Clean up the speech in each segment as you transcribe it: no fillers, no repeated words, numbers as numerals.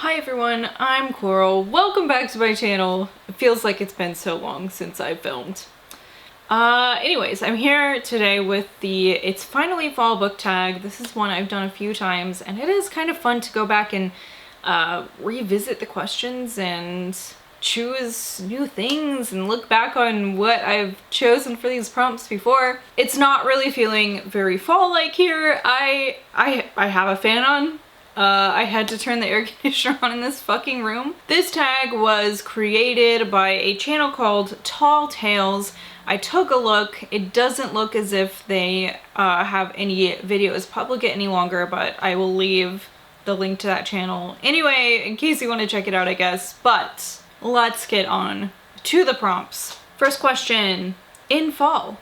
Hi everyone, I'm Coral. Welcome back to my channel. It feels like it's been so long since I filmed. Anyways, I'm here today with the It's Finally Fall book tag. This is one I've done a few times, and it is kind of fun to go back and revisit the questions and choose new things and look back on what I've chosen for these prompts before. It's not really feeling very fall-like here. I have a fan on. I had to turn the air conditioner on in this fucking room. This tag was created by a channel called Tall Tales. I took a look. It doesn't look as if they have any videos public any longer, but I will leave the link to that channel anyway, in case you want to check it out, I guess. But let's get on to the prompts. First question. In fall,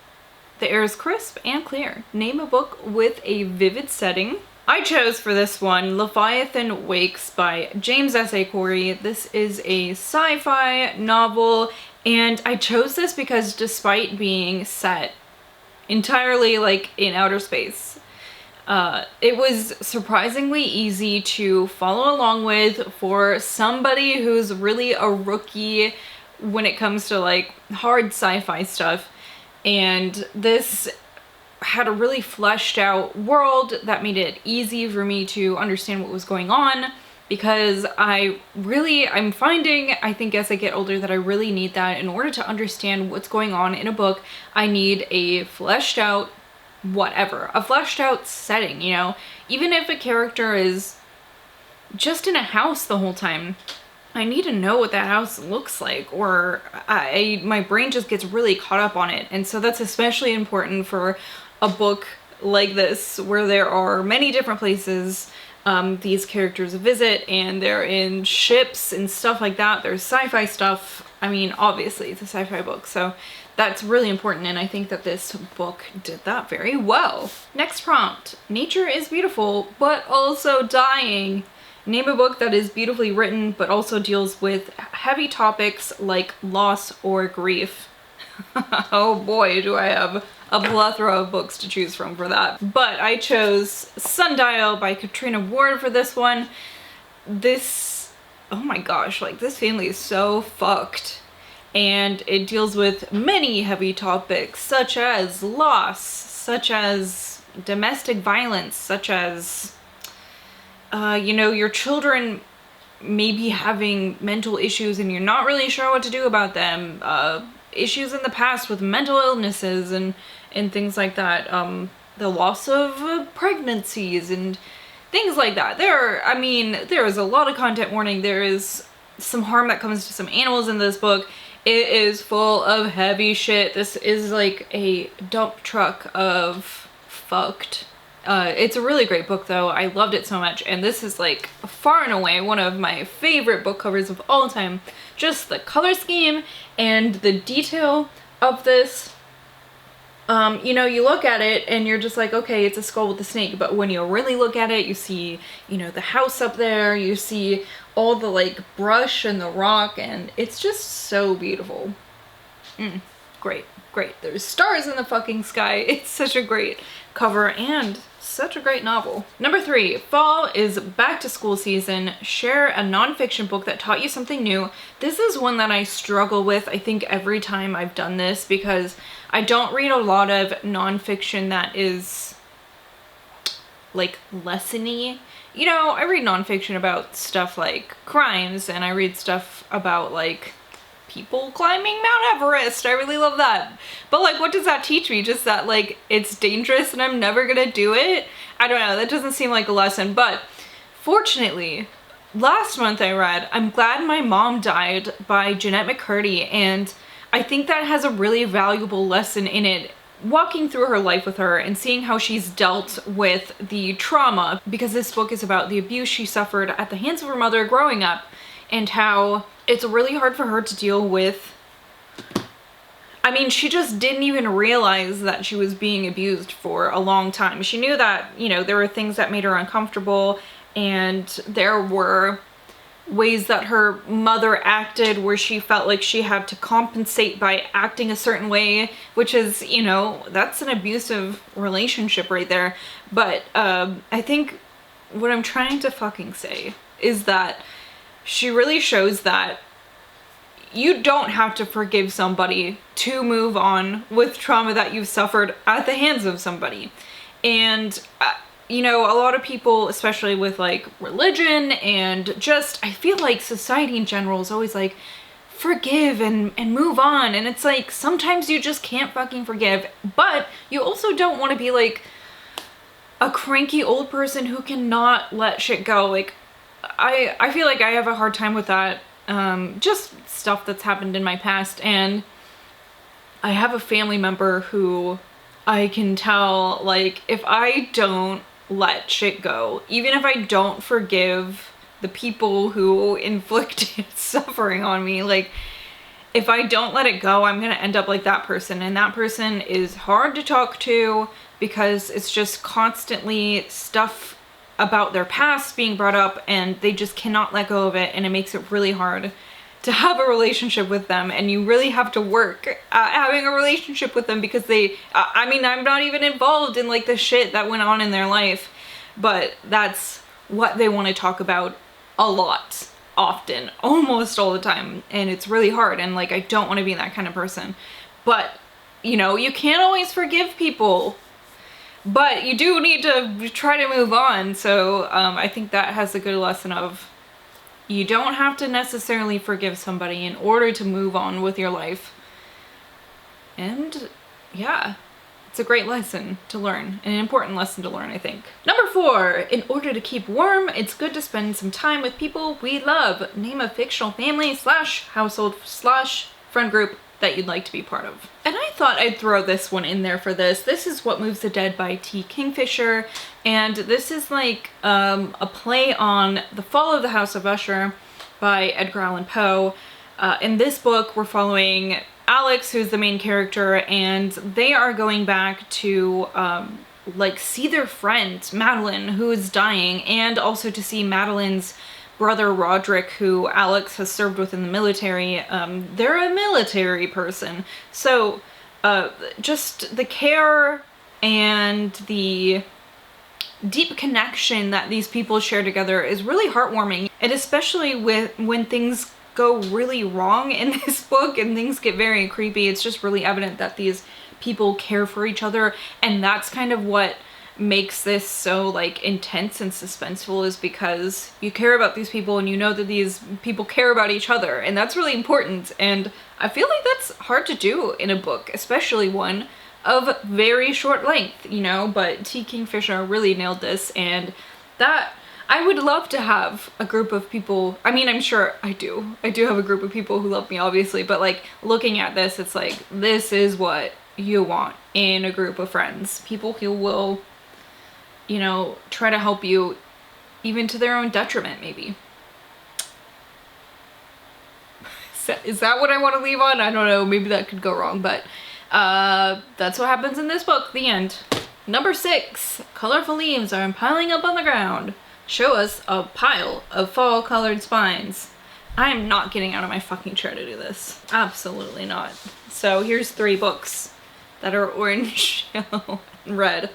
the air is crisp and clear. Name a book with a vivid setting. I chose for this one Leviathan Wakes by James S. A. Corey. This is a sci-fi novel, and I chose this because despite being set entirely like in outer space, it was surprisingly easy to follow along with for somebody who's really a rookie when it comes to like hard sci-fi stuff. And this had a really fleshed out world that made it easy for me to understand what was going on, because I'm finding, I think as I get older, that I really need that. In order to understand what's going on in a book, I need a fleshed out a fleshed out setting, you know? Even if a character is just in a house the whole time, I need to know what that house looks like, or my brain just gets really caught up on it. And so that's especially important for a book like this, where there are many different places these characters visit, and they're in ships and stuff like that. There's sci-fi stuff. I mean, obviously it's a sci-fi book, so that's really important, and I think that this book did that very well. Next prompt. Nature is beautiful, but also dying. Name a book that is beautifully written, but also deals with heavy topics like loss or grief. Oh boy, do I have a plethora of books to choose from for that. But I chose Sundial by Katrina Ward for this one. Oh my gosh, like this family is so fucked. And it deals with many heavy topics such as loss, such as domestic violence, such as your children may be having mental issues and you're not really sure what to do about them. Issues in the past with mental illnesses and things like that. The loss of pregnancies and things like that. There is a lot of content warning. There is some harm that comes to some animals in this book. It is full of heavy shit. This is like a dump truck of fucked. It's a really great book though. I loved it so much, and this is like far and away one of my favorite book covers of all time. Just the color scheme and the detail of this. You look at it and you're just like, okay, it's a skull with a snake, but when you really look at it, you see, the house up there, you see all the like brush and the rock, and it's just so beautiful. Great. There's stars in the fucking sky. It's such a great cover and such a great novel. Number 3, fall is back to school season. Share a nonfiction book that taught you something new. This is one that I struggle with, I think, every time I've done this, because I don't read a lot of nonfiction that is like lesson-y. I read nonfiction about stuff like crimes, and I read stuff about like people climbing Mount Everest. I really love that. But like, what does that teach me? Just that like it's dangerous and I'm never gonna do it? I don't know. That doesn't seem like a lesson. But fortunately, last month I read I'm Glad My Mom Died by Jeanette McCurdy, and I think that has a really valuable lesson in it, walking through her life with her and seeing how she's dealt with the trauma, because this book is about the abuse she suffered at the hands of her mother growing up, and how it's really hard for her to deal with. She just didn't even realize that she was being abused for a long time. She knew that, there were things that made her uncomfortable, and there were ways that her mother acted where she felt like she had to compensate by acting a certain way, which is, that's an abusive relationship right there. But I think what I'm trying to fucking say is that she really shows that you don't have to forgive somebody to move on with trauma that you've suffered at the hands of somebody. And, you know, a lot of people, especially with like religion and just, I feel like society in general is always like, forgive and move on. And it's like, sometimes you just can't fucking forgive, but you also don't want to be like a cranky old person who cannot let shit go. Like, I feel like I have a hard time with that. Just stuff that's happened in my past, and I have a family member who I can tell, like, if I don't let shit go, even if I don't forgive the people who inflicted suffering on me, like, if I don't let it go, I'm gonna end up like that person, and that person is hard to talk to because it's just constantly stuff about their past being brought up, and they just cannot let go of it, and it makes it really hard to have a relationship with them. And you really have to work at having a relationship with them because they, I mean, I'm not even involved in like the shit that went on in their life, but that's what they want to talk about a lot, often, almost all the time, and it's really hard, and like I don't want to be that kind of person. But you know, you can't always forgive people, but you do need to try to move on. So I think that has a good lesson of, you don't have to necessarily forgive somebody in order to move on with your life. And yeah, it's a great lesson to learn, an important lesson to learn, I think. Number 4, in order to keep warm, it's good to spend some time with people we love. Name a fictional family / household / friend group that you'd like to be part of. And I thought I'd throw this one in there for this. This is What Moves the Dead by T. Kingfisher, and this is like a play on The Fall of the House of Usher by Edgar Allan Poe. In this book, we're following Alex, who's the main character, and they are going back to like see their friend Madeline, who is dying, and also to see Madeline's brother Roderick, who Alex has served with in the military. They're a military person, so just the care and the deep connection that these people share together is really heartwarming, and especially when things go really wrong in this book and things get very creepy, it's just really evident that these people care for each other, and that's kind of what makes this so like intense and suspenseful, is because you care about these people and you know that these people care about each other, and that's really important. And I feel like that's hard to do in a book, especially one of very short length, you know, but T. Kingfisher really nailed this, and that I would love to have a group of people. I mean, I'm sure I do have a group of people who love me, obviously, but like looking at this, it's like, this is what you want in a group of friends. People who will, you know, try to help you even to their own detriment, maybe. Is that what I want to leave on? I don't know, maybe that could go wrong, but that's what happens in this book, the end. Number 6, colorful leaves are piling up on the ground. Show us a pile of fall colored spines. I am not getting out of my fucking chair to do this. Absolutely not. So here's 3 books that are orange, yellow, and red.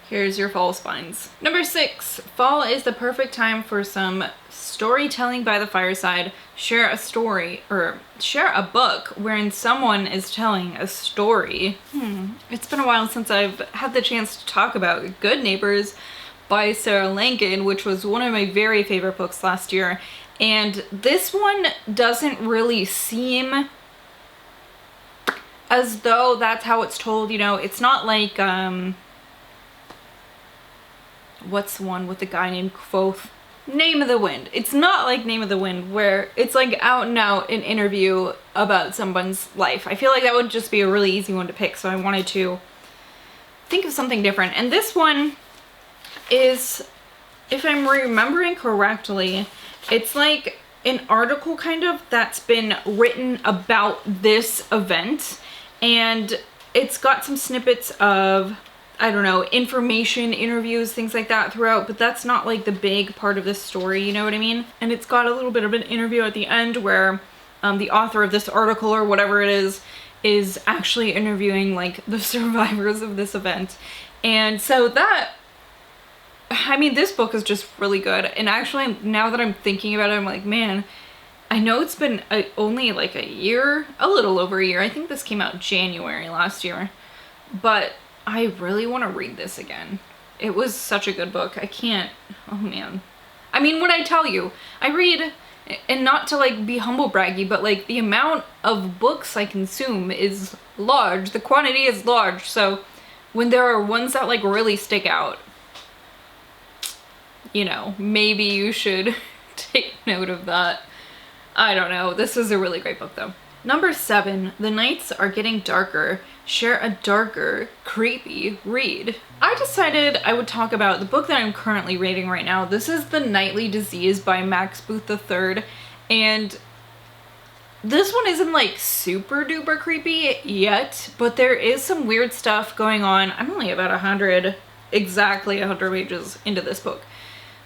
Here's your fall spines. Number 6, fall is the perfect time for some storytelling by the fireside. Share a story, or share a book wherein someone is telling a story. It's been a while since I've had the chance to talk about Good Neighbors by Sarah Lankin, which was one of my very favorite books last year. And this one doesn't really seem as though that's how it's told, you know. It's not like, what's the one with the guy named Quoth? Name of the Wind. It's not like Name of the Wind, where it's like out and out an interview about someone's life. I feel like that would just be a really easy one to pick, so I wanted to think of something different. And this one is, if I'm remembering correctly, it's like an article kind of that's been written about this event, and it's got some snippets of, I don't know, information, interviews, things like that throughout, but that's not like the big part of this story, you know what I mean? And it's got a little bit of an interview at the end where the author of this article, or whatever it is actually interviewing like the survivors of this event. And so that I mean, this book is just really good. And actually, now that I'm thinking about it, I'm like, man, I know it's been only like a year, a little over a year. I think this came out January last year. But I really want to read this again. It was such a good book. I can't, oh man. I mean, when I tell you, I read, and not to like be humble braggy, but like the amount of books I consume is large. The quantity is large. So when there are ones that like really stick out, you know, maybe you should take note of that. I don't know. This is a really great book though. Number 7, The Nights Are Getting Darker. Share a darker, creepy read. I decided I would talk about the book that I'm currently reading right now. This is The Nightly Disease by Max Booth III. And this one isn't like super duper creepy yet, but there is some weird stuff going on. I'm only about exactly 100 pages into this book.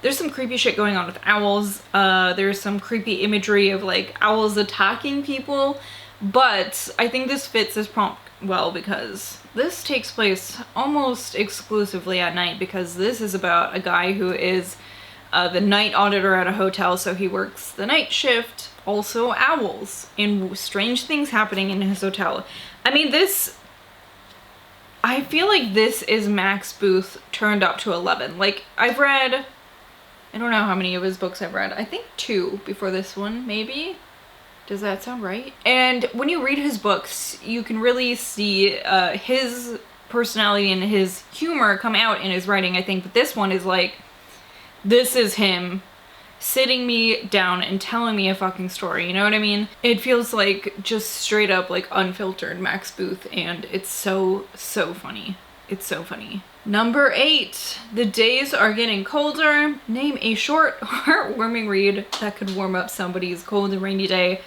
There's some creepy shit going on with owls. There's some creepy imagery of like owls attacking people. But I think this fits this prompt well because this takes place almost exclusively at night, because this is about a guy who is the night auditor at a hotel, so he works the night shift. Also owls and strange things happening in his hotel. I mean, I feel like this is Max Booth turned up to 11. Like, I've read, I don't know how many of his books I've read. I think 2 before this one, maybe. Does that sound right? And when you read his books, you can really see his personality and his humor come out in his writing, I think. But this one is like, this is him sitting me down and telling me a fucking story, you know what I mean? It feels like just straight up like unfiltered Max Booth, and it's so funny. It's so funny. Number 8, The Days Are Getting Colder. Name a short, heartwarming read that could warm up somebody's cold and rainy day.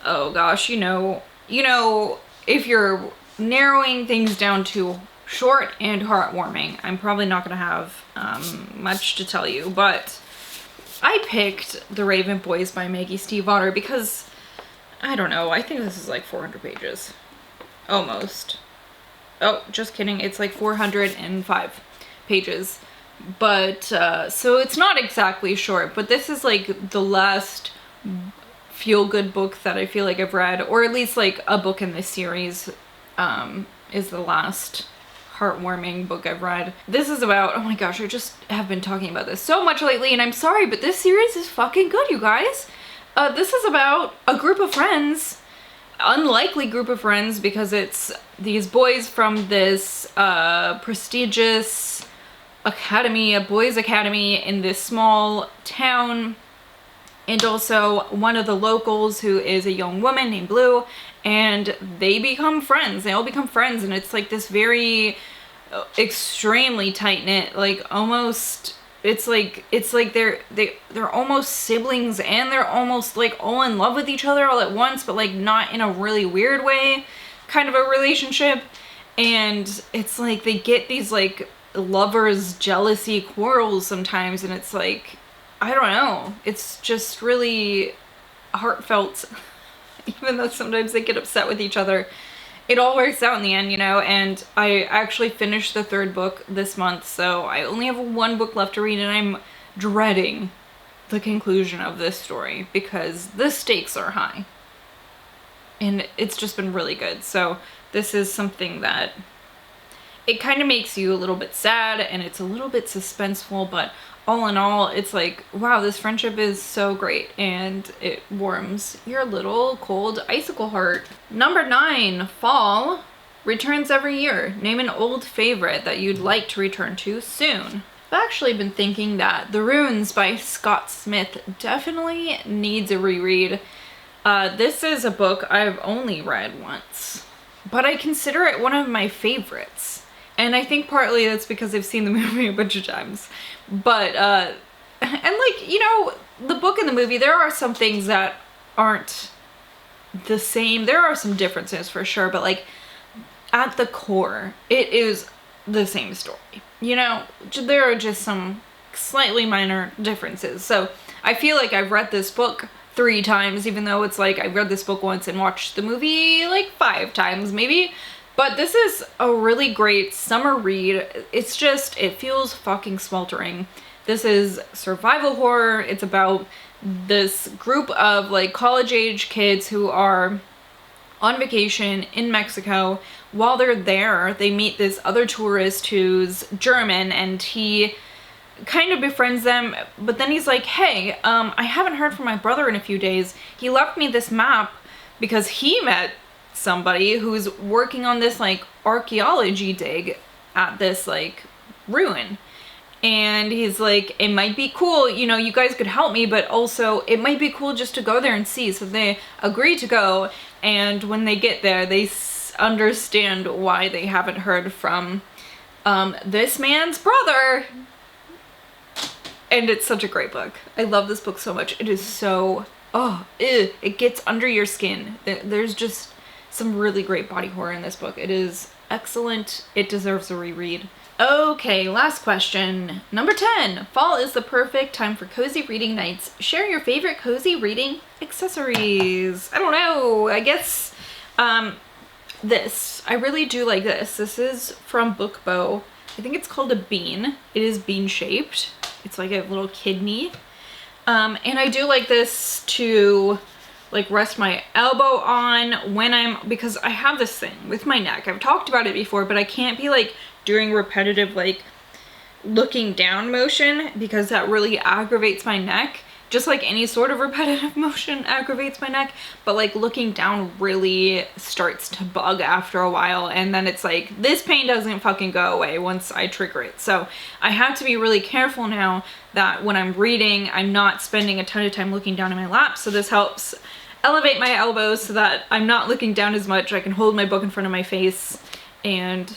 Oh gosh, you know, if you're narrowing things down to short and heartwarming, I'm probably not gonna have much to tell you, but I picked The Raven Boys by Maggie Stiefvater because, I don't know, I think this is like 400 pages. Almost. Oh, just kidding. It's like 405 pages. But, so it's not exactly short, but this is like the last feel-good book that I feel like I've read, or at least like a book in this series, is the last heartwarming book I've read. This is about, oh my gosh, I just have been talking about this so much lately, and I'm sorry, but this series is fucking good, you guys. This is about a group of friends, unlikely group of friends, because it's these boys from this prestigious academy, a boys' academy in this small town, and also one of the locals who is a young woman named Blue, and they become friends. They all become friends, and it's like this very extremely tight-knit, like almost, it's like they're almost siblings, and they're almost like all in love with each other all at once, but like not in a really weird way kind of a relationship. And it's like they get these like lovers jealousy quarrels sometimes, and it's like, I don't know, it's just really heartfelt. Even though sometimes they get upset with each other, it all works out in the end, you know. And I actually finished the 3rd book this month, so I only have 1 book left to read, and I'm dreading the conclusion of this story because the stakes are high. And it's just been really good. So this is something that, it kind of makes you a little bit sad, and it's a little bit suspenseful, but all in all, it's like, wow, this friendship is so great, and it warms your little cold icicle heart. Number 9, Fall returns every year. Name an old favorite that you'd like to return to soon. I've actually been thinking that The Runes by Scott Smith definitely needs a reread. This is a book I've only read once, but I consider it one of my favorites. And I think partly that's because I've seen the movie a bunch of times. But, and like, you know, the book and the movie, there are some things that aren't the same. There are some differences for sure, but like, at the core, it is the same story. You know, there are just some slightly minor differences. So I feel like I've read this book 3 times, even though it's like I read this book once and watched the movie like 5 times maybe. But this is a really great summer read. It's just, it feels fucking sweltering. This is survival horror. It's about this group of like college age kids who are on vacation in Mexico. While they're there, they meet this other tourist who's German, and he kind of befriends them, but then he's like, hey, I haven't heard from my brother in a few days. He left me this map because he met somebody who's working on this like archaeology dig at this like ruin. And he's like, it might be cool, you know, you guys could help me, but also it might be cool just to go there and see. So they agree to go, and when they get there, they understand why they haven't heard from this man's brother. And it's such a great book. I love this book so much. It is so, it gets under your skin. There's just some really great body horror in this book. It is excellent. It deserves a reread. Okay, last question. Number 10. Fall is the perfect time for cozy reading nights. Share your favorite cozy reading accessories. I don't know. I guess this. I really do like this. This is from Bookbow. I think it's called a bean. It is bean shaped. It's like a little kidney. And I do like this to like rest my elbow on when because I have this thing with my neck. I've talked about it before, but I can't be like doing repetitive like looking down motion because that really aggravates my neck. Just like any sort of repetitive motion aggravates my neck, but like looking down really starts to bug after a while, and then it's like this pain doesn't fucking go away once I trigger it. So I have to be really careful now that when I'm reading, I'm not spending a ton of time looking down in my lap. So this helps elevate my elbows so that I'm not looking down as much. I can hold my book in front of my face, and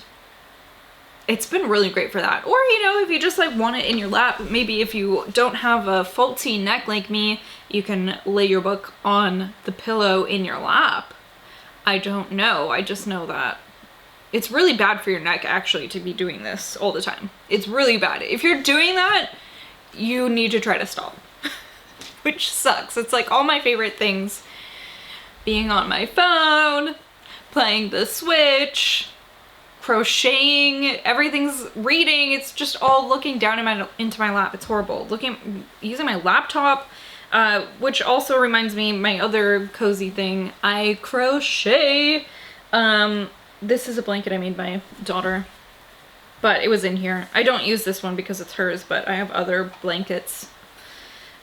it's been really great for that. Or, you know, if you just like want it in your lap, maybe if you don't have a faulty neck like me, you can lay your book on the pillow in your lap. I don't know. I just know that it's really bad for your neck actually to be doing this all the time. It's really bad. If you're doing that, you need to try to stop, which sucks. It's like all my favorite things, being on my phone, playing the Switch, crocheting, everything's reading. It's just all looking down into my lap. It's horrible. Using my laptop, which also reminds me my other cozy thing. I crochet. This is a blanket I made my daughter, but it was in here. I don't use this one because it's hers, but I have other blankets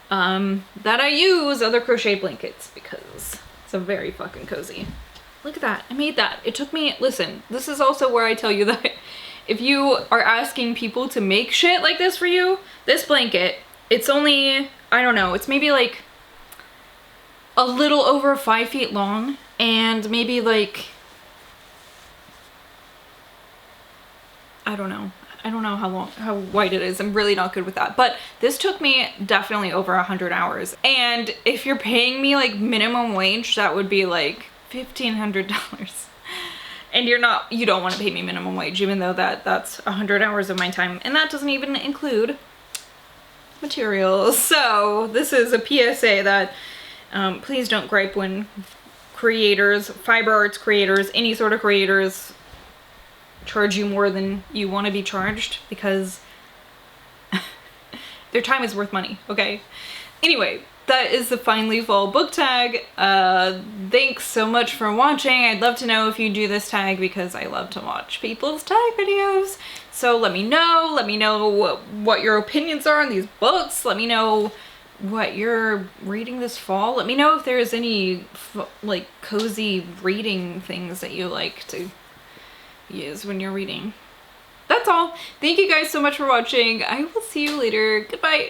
that I use, other crocheted blankets, because it's a very fucking cozy. Look at that. I made that. It took me, listen, this is also where I tell you that if you are asking people to make shit like this for you, this blanket, it's only, I don't know, it's maybe like a little over 5 feet long, and maybe like, I don't know how wide it is. I'm really not good with that, but this took me definitely over 100 hours. And if you're paying me like minimum wage, that would be like $1,500. And you don't want to pay me minimum wage, even though that's 100 hours of my time, and that doesn't even include materials. So this is a PSA that please don't gripe when creators, fiber arts creators, any sort of creators charge you more than you want to be charged, because their time is worth money, okay? Anyway, that is the Finally Fall book tag. Thanks so much for watching. I'd love to know if you do this tag, because I love to watch people's tag videos. So let me know what your opinions are on these books. Let me know what you're reading this fall. Let me know if there's any like cozy reading things that you like to use when you're reading. That's all. Thank you guys so much for watching. I will see you later. Goodbye.